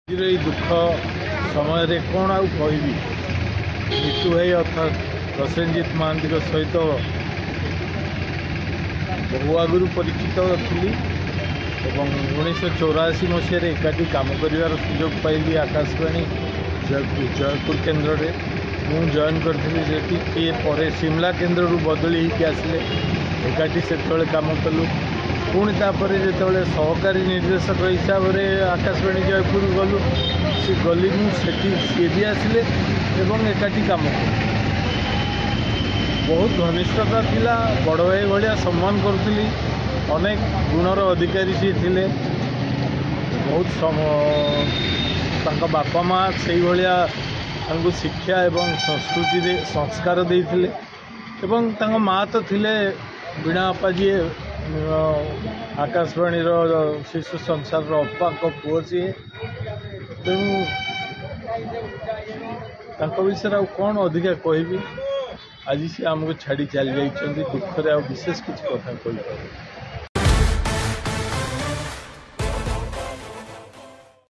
दुख समय रे कौन आउ कहबी मृत्यु भाई अर्थात प्रसेनजीत महांती सहित बहु आगुरी परिचित थी। 1984 मसीह एकाठी कम कर सुजोग पाइली आकाशवाणी जयपुर केन्द्र में मुझ जॉइन करी किए पर शिमला केन्द्र बदली आसिले एकाठी से कम कलु पुणी तापर जो सहकारी निर्देशक हिसाब से आकाशवाणी जयपुर गलु सी गली मुझे सी भी आसिले एकाठी कम बहुत घनिष्ठता थिला बड़ भाई भाया सम्मान करुली अनेक गुणर अधिकारी सी थे बहुत बापा माँ से भाया शिक्षा एवं संस्कृति संस्कार देते माँ तो थिले वीणा अपा जी आकाशवाणी शिशु संसार अपा पुओ सी तेणु विषय कौन अधिका कहबी आज सी आमको छाड़ी चली जाइए दुखरे आ विशेष किसी कथा कही।